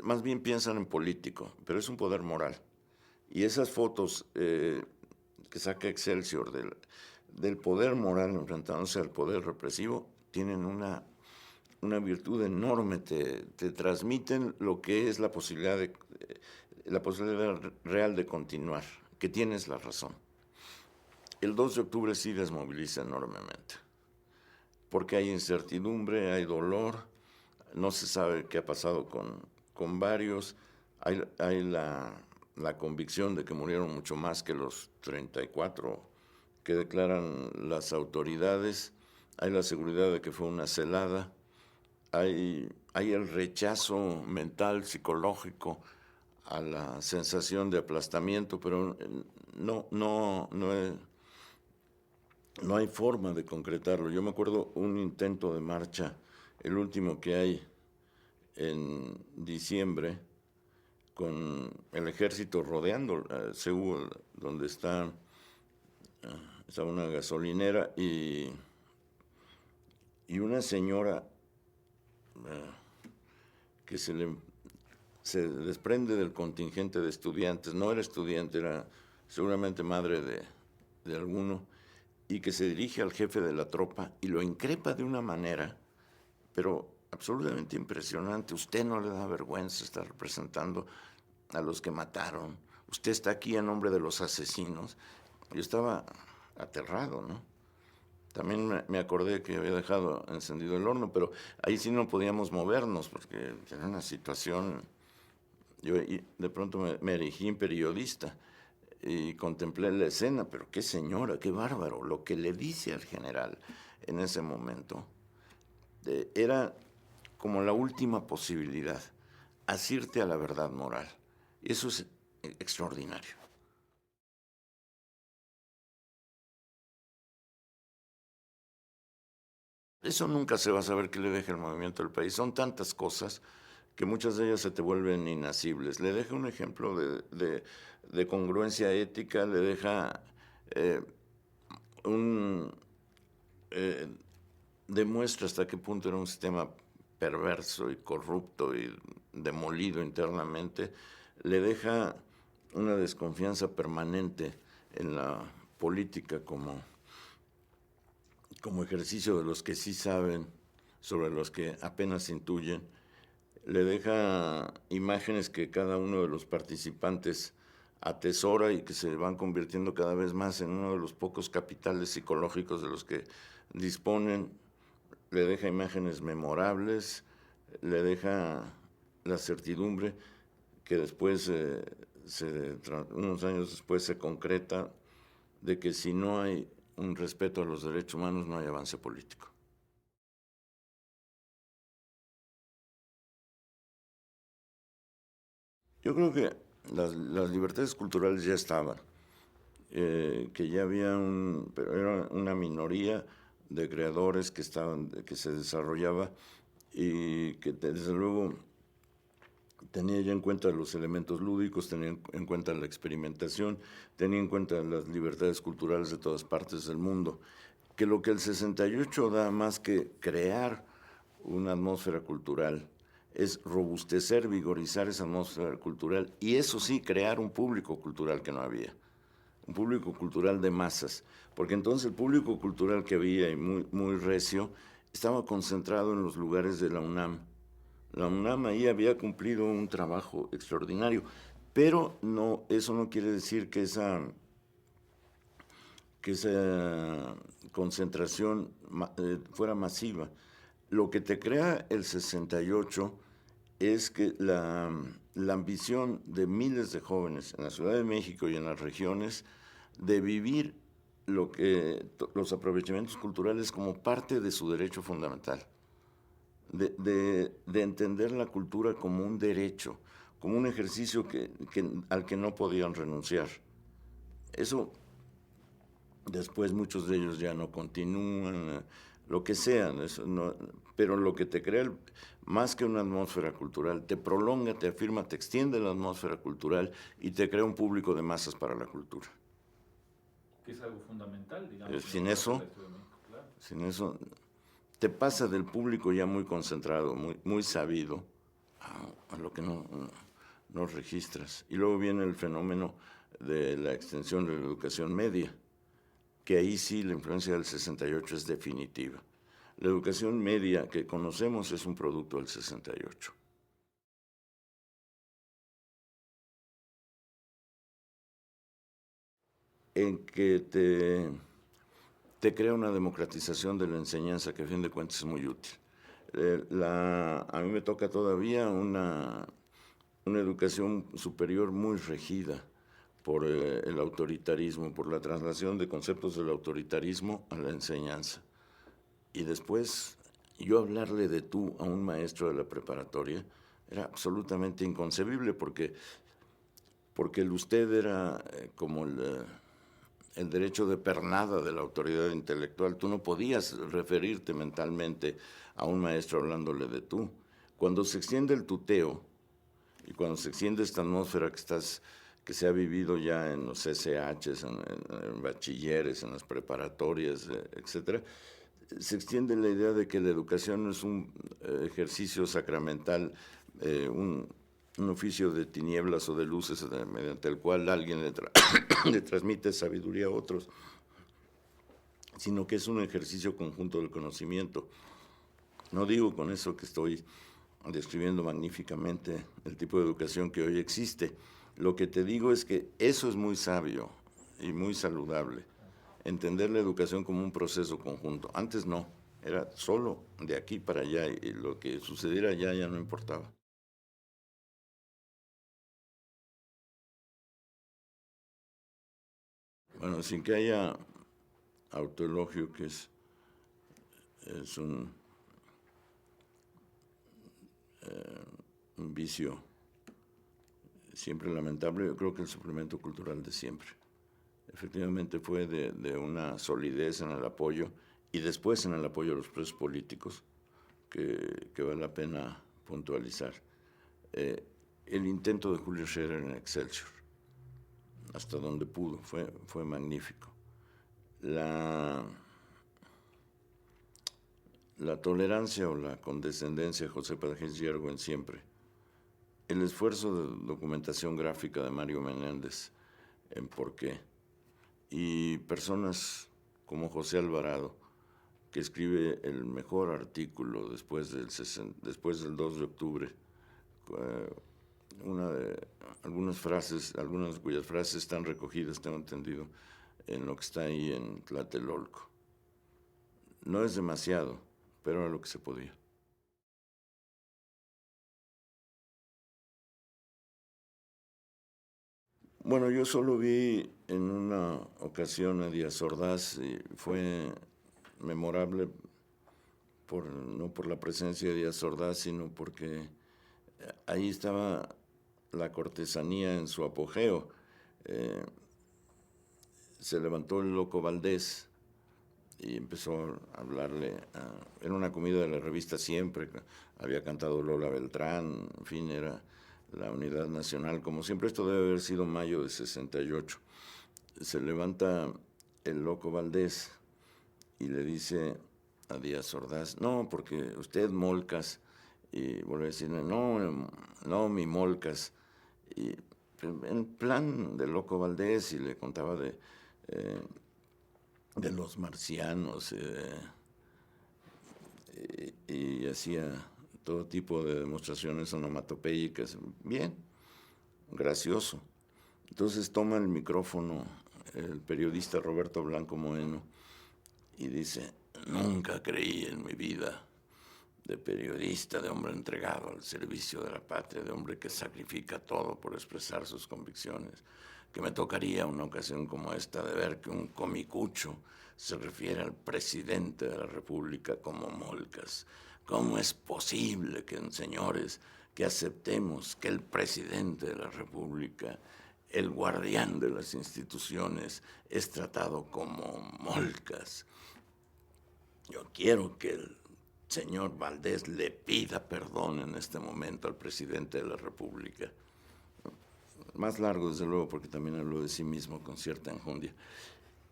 más bien piensan en político, pero es un poder moral. Y esas fotos que saca Excelsior del poder moral enfrentándose al poder represivo tienen una virtud enorme, te transmiten lo que es la posibilidad real de continuar, que tienes la razón. El 2 de octubre sí desmoviliza enormemente, porque hay incertidumbre, hay dolor, no se sabe qué ha pasado con varios, hay la convicción de que murieron mucho más que los 34 que declaran las autoridades. Hay la seguridad de que fue una celada. Hay el rechazo mental, psicológico, a la sensación de aplastamiento, pero no hay forma de concretarlo. Yo me acuerdo un intento de marcha, el último que hay en diciembre, con el ejército rodeando Seúl, donde está una gasolinera, y una señora que se desprende del contingente de estudiantes, no era estudiante, era seguramente madre de alguno, y que se dirige al jefe de la tropa y lo increpa de una manera, pero absolutamente impresionante. Usted no le da vergüenza estar representando a los que mataron. Usted está aquí en nombre de los asesinos. Yo estaba aterrado, ¿no? También me acordé que había dejado encendido el horno, pero ahí sí no podíamos movernos porque era una situación. Yo de pronto me erigí en periodista y contemplé la escena, pero qué señora, qué bárbaro. Lo que le dice al general en ese momento era como la última posibilidad, asirte a la verdad moral. Y eso es extraordinario. Eso nunca se va a saber qué le deja el movimiento del país. Son tantas cosas que muchas de ellas se te vuelven inacibles. Le deja un ejemplo de congruencia ética, le deja demuestra hasta qué punto era un sistema perverso y corrupto y demolido internamente, le deja una desconfianza permanente en la política como ejercicio de los que sí saben, sobre los que apenas intuyen, le deja imágenes que cada uno de los participantes atesora y que se van convirtiendo cada vez más en uno de los pocos capitales psicológicos de los que disponen. Le deja imágenes memorables, le deja la certidumbre que después, unos años después, se concreta de que si no hay un respeto a los derechos humanos, no hay avance político. Yo creo que las libertades culturales ya estaban, que ya había pero era una minoría de creadores que se desarrollaba y que desde luego tenía ya en cuenta los elementos lúdicos, tenía en cuenta la experimentación, tenía en cuenta las libertades culturales de todas partes del mundo, que lo que el 68 da más que crear una atmósfera cultural, es robustecer, vigorizar esa atmósfera cultural y eso sí, crear un público cultural que no había, un público cultural de masas, porque entonces el público cultural que había y muy recio estaba concentrado en los lugares de la UNAM. La UNAM ahí había cumplido un trabajo extraordinario, pero eso no quiere decir que esa concentración fuera masiva. Lo que te crea el 68 es que la ambición de miles de jóvenes en la Ciudad de México y en las regiones de vivir los aprovechamientos culturales como parte de su derecho fundamental, de entender la cultura como un derecho, como un ejercicio al que no podían renunciar. Eso después muchos de ellos ya no continúan, lo que sean, pero lo que te crea, más que una atmósfera cultural, te prolonga, te afirma, te extiende la atmósfera cultural y te crea un público de masas para la cultura. Que es algo fundamental, digamos. Sin eso, te pasa del público ya muy concentrado, muy sabido, a lo que no registras. Y luego viene el fenómeno de la extensión de la educación media, que ahí sí la influencia del 68 es definitiva. La educación media que conocemos es un producto del 68. En que te crea una democratización de la enseñanza que a fin de cuentas es muy útil. A mí me toca todavía una una educación superior muy regida por el autoritarismo, por la traslación de conceptos del autoritarismo a la enseñanza. Y después, yo hablarle de tú a un maestro de la preparatoria era absolutamente inconcebible, porque el usted era como el derecho de pernada de la autoridad intelectual. Tú no podías referirte mentalmente a un maestro hablándole de tú. Cuando se extiende el tuteo y cuando se extiende esta atmósfera que se ha vivido ya en los SHs, en bachilleres, en las preparatorias, etcétera, se extiende la idea de que la educación no es un ejercicio sacramental, un oficio de tinieblas o de luces mediante el cual alguien le transmite sabiduría a otros, sino que es un ejercicio conjunto del conocimiento. No digo con eso que estoy describiendo magníficamente el tipo de educación que hoy existe. Lo que te digo es que eso es muy sabio y muy saludable. Entender la educación como un proceso conjunto. Antes no, era solo de aquí para allá y lo que sucediera allá ya no importaba. Bueno, sin que haya autoelogio, que es un vicio siempre lamentable, yo creo que el suplemento cultural de siempre. Efectivamente fue de una solidez en el apoyo y después en el apoyo a los presos políticos que vale la pena puntualizar. El intento de Julio Scherer en Excelsior, hasta donde pudo, fue magnífico. La tolerancia o la condescendencia de José Padres Yergo siempre. El esfuerzo de documentación gráfica de Mario Menéndez en Por qué. Y personas como José Alvarado, que escribe el mejor artículo después del 2 de octubre, algunas cuyas frases están recogidas, tengo entendido, en lo que está ahí en Tlatelolco. No es demasiado, pero era lo que se podía. Bueno, yo solo vi en una ocasión a Díaz Ordaz y fue memorable no por la presencia de Díaz Ordaz, sino porque ahí estaba la cortesanía en su apogeo. Se levantó el Loco Valdés y empezó a hablarle. Era una comida de la revista Siempre, había cantado Lola Beltrán, en fin, era la Unidad Nacional. Como siempre, esto debe haber sido mayo de 68. Se levanta el Loco Valdés y le dice a Díaz Ordaz, no, porque usted Molcas, y vuelve a decirle, no, mi Molcas. Y en plan de Loco Valdés, y le contaba de los marcianos, y hacía todo tipo de demostraciones onomatopéyicas. Bien, gracioso. Entonces toma el micrófono el periodista Roberto Blanco Moeno y dice, nunca creí en mi vida de periodista, de hombre entregado al servicio de la patria, de hombre que sacrifica todo por expresar sus convicciones, que me tocaría una ocasión como esta de ver que un comicucho se refiere al presidente de la República como Molcas. ¿Cómo es posible señores, que aceptemos que el presidente de la República, el guardián de las instituciones, es tratado como Molcas? Yo quiero que el señor Valdés le pida perdón en este momento al presidente de la República. Más largo, desde luego, porque también habló de sí mismo con cierta enjundia.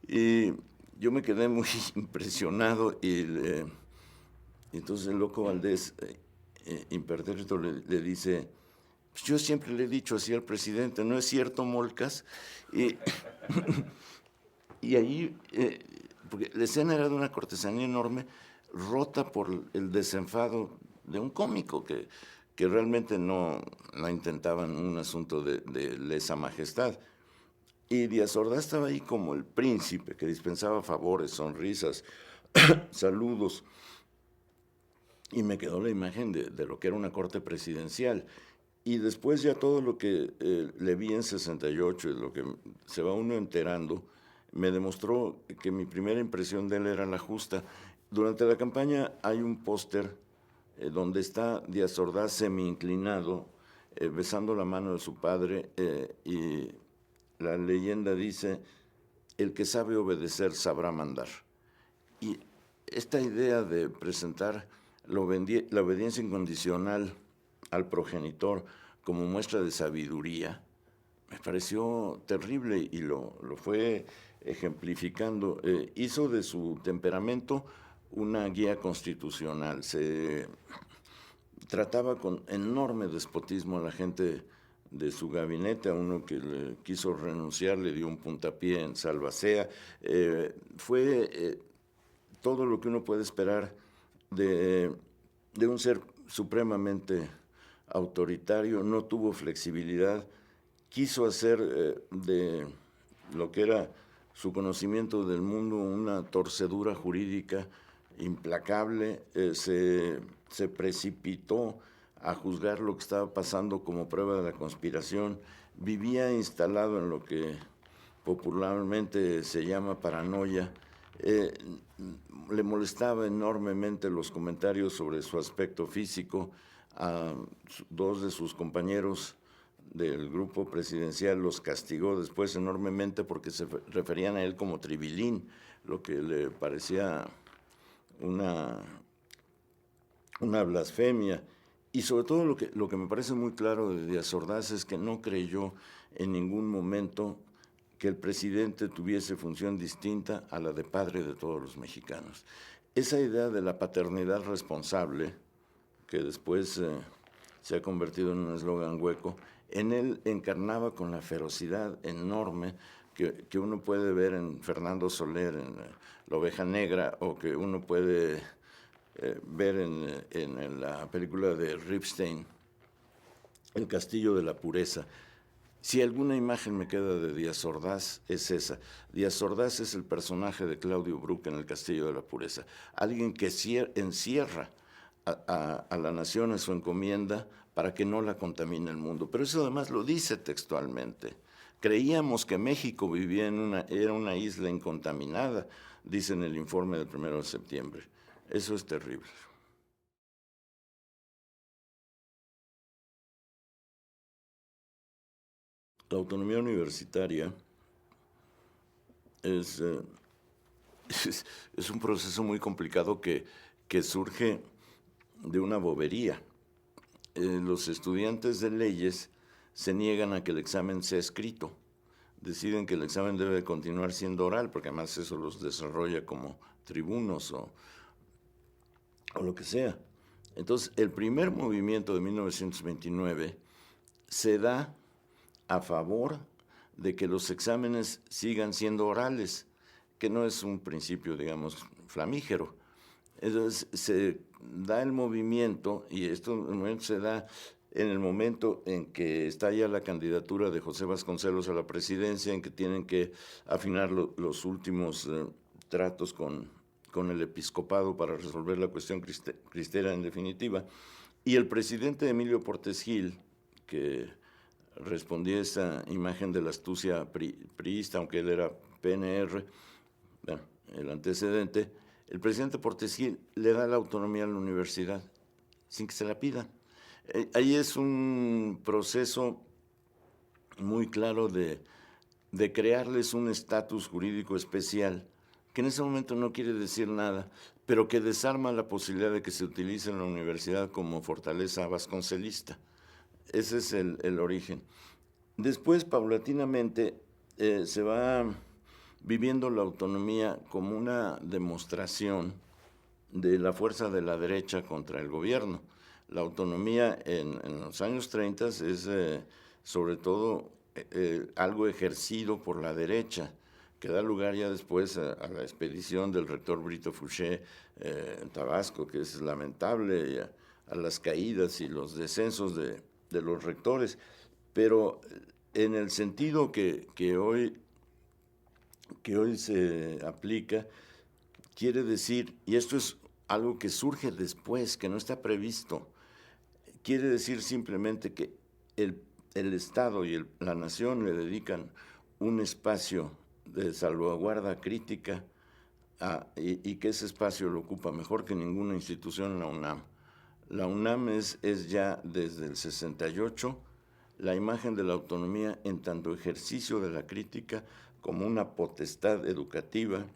Y yo me quedé muy impresionado y entonces el Loco Valdés, impertérrito, le dice, pues yo siempre le he dicho así al presidente, ¿no es cierto, Molcas? Y ahí, porque la escena era de una cortesanía enorme, rota por el desenfado de un cómico que realmente no intentaban un asunto de lesa majestad. Y Díaz Ordaz estaba ahí como el príncipe que dispensaba favores, sonrisas, saludos. Y me quedó la imagen de lo que era una corte presidencial. Y después ya todo lo que le vi en 68 y lo que se va uno enterando, me demostró que mi primera impresión de él era la justa. Durante la campaña hay un póster donde está Díaz Ordaz semi-inclinado, besando la mano de su padre, y la leyenda dice, el que sabe obedecer sabrá mandar. Y esta idea de presentar la obediencia incondicional al progenitor como muestra de sabiduría, me pareció terrible y lo fue ejemplificando. Hizo de su temperamento una guía constitucional. Se trataba con enorme despotismo a la gente de su gabinete. A uno que le quiso renunciar le dio un puntapié en Salvacea. Fue todo lo que uno puede esperar de un ser supremamente autoritario. No tuvo flexibilidad, quiso hacer de lo que era su conocimiento del mundo una torcedura jurídica implacable. Se precipitó a juzgar lo que estaba pasando como prueba de la conspiración. Vivía instalado en lo que popularmente se llama paranoia. Le molestaba enormemente los comentarios sobre su aspecto físico. A dos de sus compañeros del grupo presidencial los castigó después enormemente porque se referían a él como tribilín, lo que le parecía una blasfemia. Y sobre todo lo que me parece muy claro de Díaz Ordaz es que no creyó en ningún momento que el presidente tuviese función distinta a la de padre de todos los mexicanos. Esa idea de la paternidad responsable, que después se ha convertido en un eslogan hueco, en él encarnaba con la ferocidad enorme que uno puede ver en Fernando Soler, en La Oveja Negra, o que uno puede ver en la película de Ripstein, El Castillo de la Pureza. Si alguna imagen me queda de Díaz Ordaz, es esa. Díaz Ordaz es el personaje de Claudio Brook en El Castillo de la Pureza. Alguien que encierra a la nación en su encomienda para que no la contamine el mundo. Pero eso además lo dice textualmente. Creíamos que México era una isla incontaminada, dice en el informe del 1 de septiembre. Eso es terrible. La autonomía universitaria es un proceso muy complicado que surge de una bobería. Los estudiantes de leyes se niegan a que el examen sea escrito. Deciden que el examen debe continuar siendo oral, porque además eso los desarrolla como tribunos o lo que sea. Entonces, el primer movimiento de 1929 se da a favor de que los exámenes sigan siendo orales, que no es un principio, digamos, flamígero. Entonces se da el movimiento, y esto se da en el momento en que está ya la candidatura de José Vasconcelos a la presidencia, en que tienen que afinar los últimos tratos con el episcopado para resolver la cuestión cristera en definitiva. Y el presidente Emilio Portes Gil, que respondía a esa imagen de la astucia priista, aunque él era PNR, bueno, el antecedente, el presidente Portes Gil le da la autonomía a la universidad sin que se la pidan. Ahí es un proceso muy claro de crearles un estatus jurídico especial, que en ese momento no quiere decir nada, pero que desarma la posibilidad de que se utilice en la universidad como fortaleza vasconcelista. Ese es el origen. Después, paulatinamente, se va viviendo la autonomía como una demostración de la fuerza de la derecha contra el gobierno. La autonomía en los años 30 es sobre todo algo ejercido por la derecha, que da lugar ya después a la expedición del rector Brito Fouché en Tabasco, que es lamentable, y a las caídas y los descensos de los rectores. Pero en el sentido que hoy se aplica, quiere decir, y esto es algo que surge después, que no está previsto, quiere decir simplemente que el Estado y la nación le dedican un espacio de salvaguarda crítica y que ese espacio lo ocupa mejor que ninguna institución la UNAM. La UNAM es ya desde el 68 la imagen de la autonomía en tanto ejercicio de la crítica como una potestad educativa,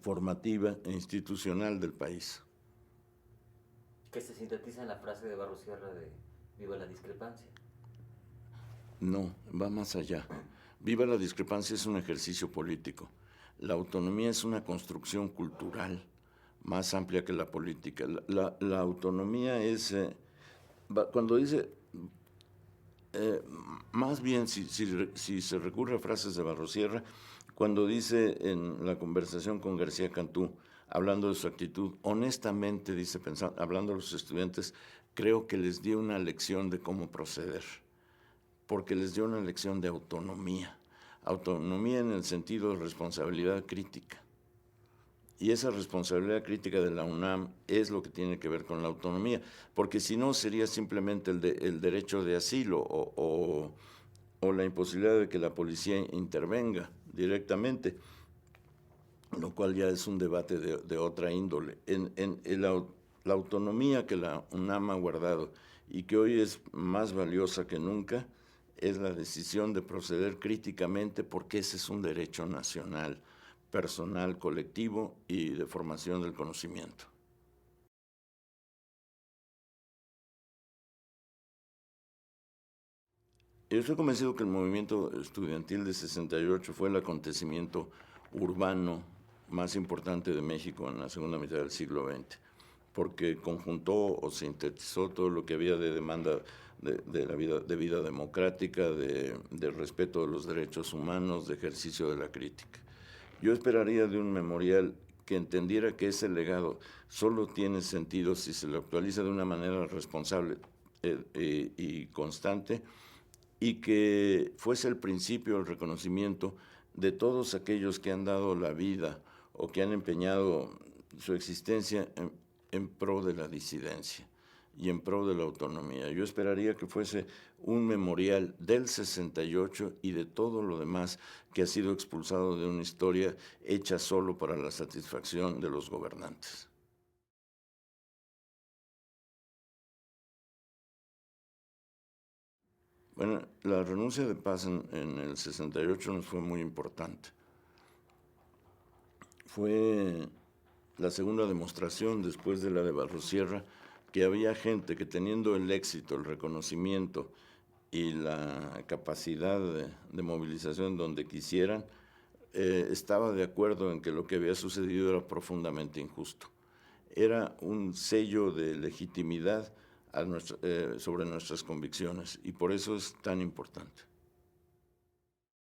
formativa e institucional del país. Que se sintetiza en la frase de Barros Sierra de "Viva la discrepancia". No, va más allá. Viva la discrepancia es un ejercicio político. La autonomía es una construcción cultural más amplia que la política. La autonomía es, cuando dice, más bien si se recurre a frases de Barros Sierra, cuando dice en la conversación con García Cantú, hablando de su actitud, honestamente, dice, hablando a los estudiantes, creo que les dio una lección de cómo proceder, porque les dio una lección de autonomía en el sentido de responsabilidad crítica. Y esa responsabilidad crítica de la UNAM es lo que tiene que ver con la autonomía, porque si no sería simplemente el derecho de asilo o la imposibilidad de que la policía intervenga directamente, lo cual ya es un debate de otra índole. La autonomía que la UNAM ha guardado y que hoy es más valiosa que nunca es la decisión de proceder críticamente, porque ese es un derecho nacional, personal, colectivo y de formación del conocimiento. Yo estoy convencido que el movimiento estudiantil de 68 fue el acontecimiento urbano más importante de México en la segunda mitad del siglo XX, porque conjuntó o sintetizó todo lo que había de demanda de vida democrática, de respeto de los derechos humanos, de ejercicio de la crítica. Yo esperaría de un memorial que entendiera que ese legado solo tiene sentido si se lo actualiza de una manera responsable y constante, y que fuese el principio, el reconocimiento de todos aquellos que han dado la vida o que han empeñado su existencia en pro de la disidencia y en pro de la autonomía. Yo esperaría que fuese un memorial del 68 y de todo lo demás que ha sido expulsado de una historia hecha solo para la satisfacción de los gobernantes. Bueno, la renuncia de Paz en el 68 nos fue muy importante. Fue la segunda demostración después de la de Barros Sierra que había gente que, teniendo el éxito, el reconocimiento y la capacidad de movilización donde quisieran, estaba de acuerdo en que lo que había sucedido era profundamente injusto. Era un sello de legitimidad sobre nuestras convicciones, y por eso es tan importante.